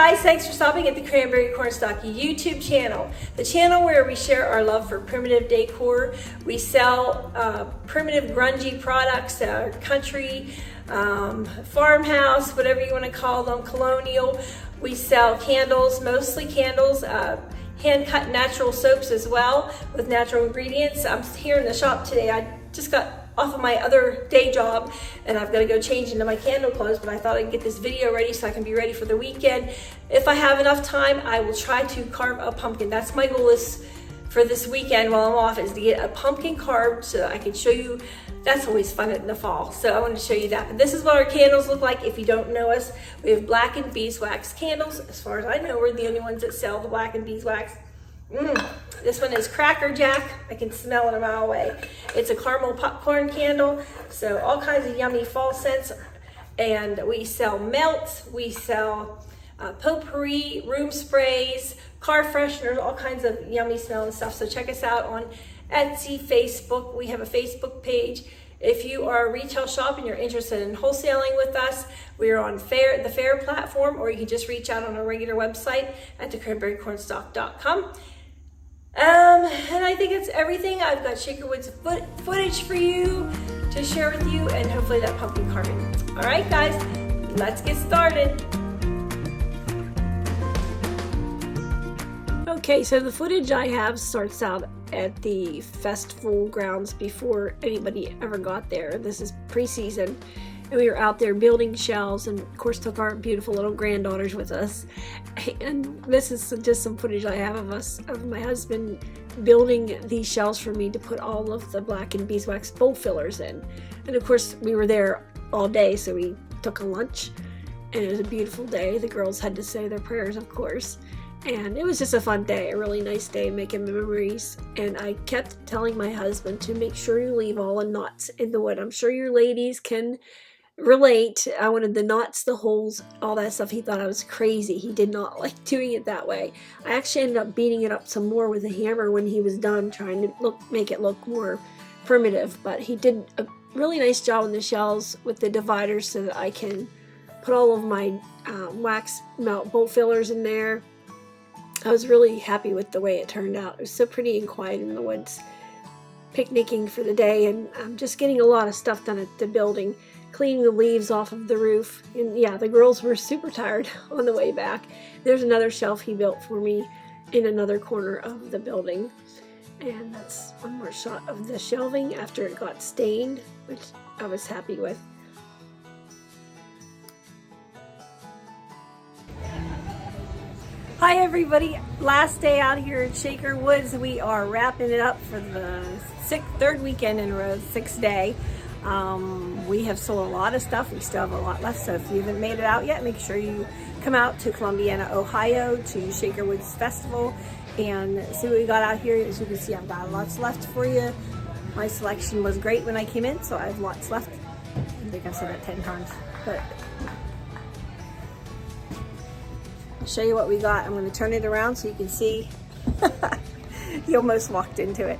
guys, thanks for stopping at the Cranberry Cornstalk YouTube channel. The channel where we share our love for primitive decor. We sell primitive grungy products, country, farmhouse, whatever you want to call them, colonial. We sell candles, mostly candles, hand-cut natural soaps as well with natural ingredients. I'm here in the shop today. I just got off of my other day job and I've got to go change into my candle clothes, but I thought I'd get this video ready so I can be ready for the weekend. If I have enough time, I will try to carve a pumpkin. That's my goal is for this weekend while I'm off, is to get a pumpkin carved so I can show you. That's always fun in the fall, so I want to show you that. But this is what our candles look like. If you don't know us, we have black and beeswax candles. As far as I know, we're the only ones that sell the black and beeswax. This one is Cracker Jack. I can smell it a mile away. It's a caramel popcorn candle, so all kinds of yummy fall scents. And we sell melts, we sell potpourri, room sprays, car fresheners, all kinds of yummy smelling stuff. So check us out on Etsy, Facebook. We have a Facebook page. If you are a retail shop and you're interested in wholesaling with us, we are on the Fair platform, or you can just reach out on our regular website at thecranberrycornstalk.com. And I think it's everything. I've got Shakerwood's footage for you to share with you, and hopefully that pumpkin carving. All right, guys, let's get started. Okay, so the footage I have starts out at the festival grounds before anybody ever got there. This is pre-season, and we were out there building shelves, and of course took our beautiful little granddaughters with us. And this is just some footage I have of my husband building these shelves for me to put all of the black and beeswax bowl fillers in. And of course we were there all day, so we took a lunch, and it was a beautiful day. The girls had to say their prayers, of course. And it was just a fun day, a really nice day, making memories. And I kept telling my husband to make sure you leave all the knots in the wood. I'm sure you ladies can relate. I wanted the knots, the holes, all that stuff. He thought I was crazy. He did not like doing it that way. I actually ended up beating it up some more with a hammer when he was done, trying to make it look more primitive. But he did a really nice job on the shelves with the dividers so that I can put all of my wax melt bowl fillers in there. I was really happy with the way it turned out. It was so pretty and quiet in the woods, picnicking for the day, and I'm just getting a lot of stuff done at the building, cleaning the leaves off of the roof. And yeah, the girls were super tired on the way back. There's another shelf he built for me in another corner of the building. And that's one more shot of the shelving after it got stained, which I was happy with. Hi everybody, last day out here at Shaker Woods. We are wrapping it up for the third weekend in a row, 6th day. We have sold a lot of stuff. We still have a lot left, so if you haven't made it out yet, make sure you come out to Columbiana, Ohio to Shaker Woods Festival and see what we got out here. As you can see, I've got lots left for you. My selection was great when I came in, so I have lots left. I think I've said that 10 times, but I'll show you what we got. I'm going to turn it around so you can see. He almost walked into it.